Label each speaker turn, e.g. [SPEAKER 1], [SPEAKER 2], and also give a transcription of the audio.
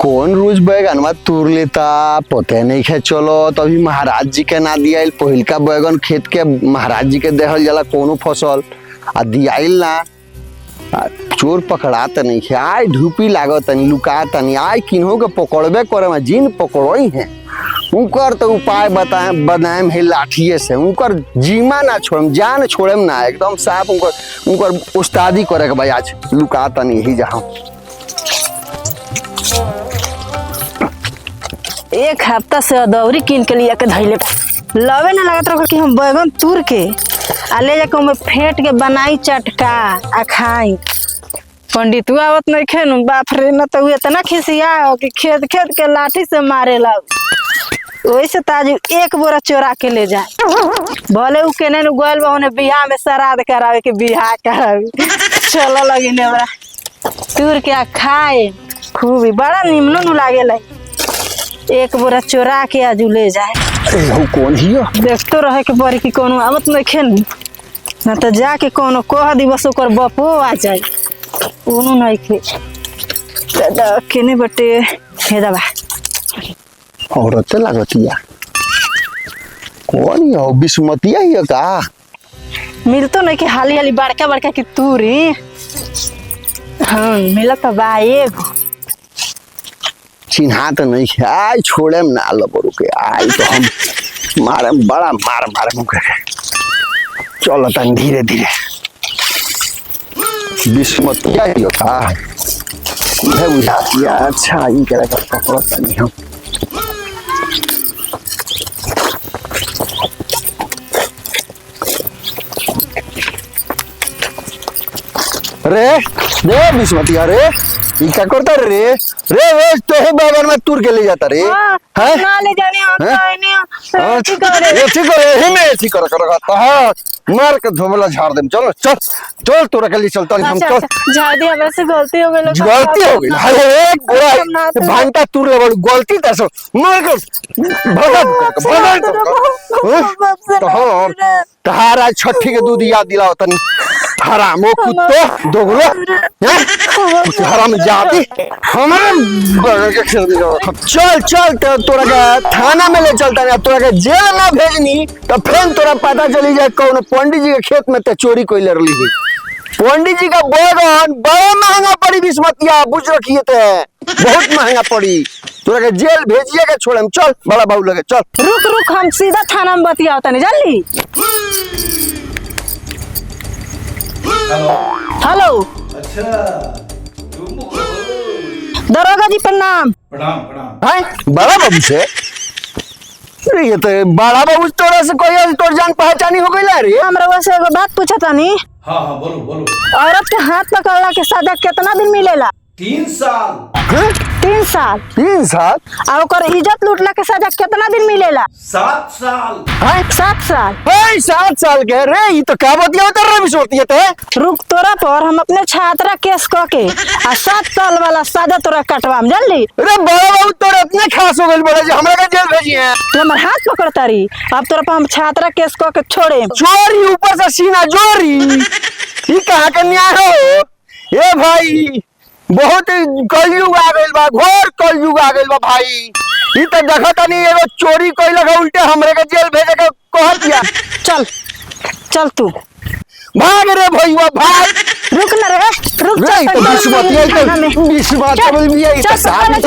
[SPEAKER 1] कौन रोज बैगन में तोड़ लेता पता नहीं है। चलो तो अभी महाराज जी के ना दिया पहिलका बैगन खेत के महाराज जी के देहल जाला कोनो फसल आ दियाइल ना चोर पकड़ा त नहीं है। आय धूपी लागत नहीं लुका तनी आय किन्हों के पकड़बे करे में जिन पकड़ोई है उनकर तो उपाय बनाएम है लाठिए से। उनकर जीमा ना छोड़म जान छोड़म ना एकदम साफ उनकर उस्तादी करे के भाई आज लुका तनी यही जहाँ।
[SPEAKER 2] एक हफ्ता से अदौरी कीन के लिया के धैले लवे ना लगत रहो कि हम बैगन तूर के आ ले जाके ओमे फेंट के बनाई चटका आ खाई। पंडित आवत नहीं खेनु बाप रे न तो इतना खिसिया कि खेत खेत के लाठी से मारेला। वैसे ताज एक बोरा चोरा के ले जाए भले उ केने न गोल बा ओने बियाह में श्राद्ध करावे के बियाह करावे चलो लगी ने बड़ा तूर के खाए खूब बड़ा निमनो न लागेला। एक बोरा चोरा के आजू ले जाए।
[SPEAKER 1] कौन हियो
[SPEAKER 2] देखतो रहे के बड़ी की कोनो आवत नहीं खेन ना तो जाके कोनो कह दिवस ओकर बपो आ जाए कोनो नहीं खे दादा केने बटे हे दबा
[SPEAKER 1] औरत लागतिया कौन हियो बिस्मतिया हियो का
[SPEAKER 2] मिलतो नहीं कि हाली हाली बड़का बड़का की तूरी हाँ मिलत बा एगो
[SPEAKER 1] चिन्हा तो नहीं है। आई छोड़े ना लबरू के आई तो हम मारे बड़ा मार मुके चलो तन धीरे धीरे बिस्मतिया हियो था है बुझातिया। अच्छा ई करे का पकड़ो तनी हम रे रे बिस्मतिया रे ई का करता रे रे रोज तो है बैगन में तूर के ले जाता रे
[SPEAKER 2] हैं ना ले जाने हम
[SPEAKER 1] ठीक है ही में ठीक कर हां मार के धोबला झाड़ दे। चलो चल चल तोरा के लिए चलता हम चल
[SPEAKER 2] झाड़ दिया हमरा से गलती हो गई
[SPEAKER 1] अरे एक बोरा भांटा तूर ले गलती दस मार कर भगा तो तहारा छठी के दूध याद दिलाओ तनी हरामो कुत्तो दोगलो हराम जाती हमारे चल चल तोरा के थाना में ले चलता है तोरा के जेल ना भेजनी तो फिर तोरा पता चली जाए कौन पंडित जी के खेत में ते चोरी कोई ले रही है। पंडित जी का बैगन बड़ा महंगा पड़ी बिस्मतिया बुझ रखिए थे बहुत महंगा पड़ी तोरा के जेल भेजिए के छोड़े चल बड़ा बाबू लगे चल।
[SPEAKER 2] रुक हम सीधा थाना में बतिया तनी जानली। हेलो
[SPEAKER 3] अच्छा
[SPEAKER 2] दरोगा जी प्रणाम।
[SPEAKER 3] प्रणाम प्रणाम
[SPEAKER 1] है बड़ा बाबू से ये तो बड़ा बाबू तोरा से कोई तोर जान पहचानी हो गई रे।
[SPEAKER 2] हमरा वैसे एगो बात पूछा तानी।
[SPEAKER 3] हाँ हाँ बोलो बोलो।
[SPEAKER 2] औरत के हाथ पकड़ला के सजा कितना दिन मिलेला?
[SPEAKER 3] 3 साल।
[SPEAKER 2] 3 साल
[SPEAKER 1] 3 साल
[SPEAKER 2] और ओकर इज्जत लूटला के सजा कितना दिन मिलेला?
[SPEAKER 3] 7 साल।
[SPEAKER 1] है
[SPEAKER 2] 7 साल।
[SPEAKER 1] 7 साल के रे ये तो क्या बतिया होता रे बिस्मतिया ते
[SPEAKER 2] रुक तोरा पर हम अपने छात्रा केस क के आ 7 साल वाला सजा तोरा कटवाम जानली।
[SPEAKER 1] अरे बड़ा बाबू तोरा इतने खास हो गइल बड़े जे हमरा के जेल भेजी है
[SPEAKER 2] तू हमर हाथ पकड़ता रही अब तोरा पर हम छात्रा केस क के छोड़े।
[SPEAKER 1] चोरी ऊपर से सीना जोरी ये कहां के न्याय हो ए भाई बहुत कलयुग आ गइल बा घोर कलयुग आ गइल बा भाई। ई तो देखत नहीं एगो चोरी कोई लगा उल्टे हमरे के जेल भेजे के कह दिया।
[SPEAKER 2] चल चल तू
[SPEAKER 1] भाग रे भईवा भाग
[SPEAKER 2] रुक न रे रुक
[SPEAKER 1] रे तो बिस्मतिया तो बिस्मतिया बोल भी है तो साथ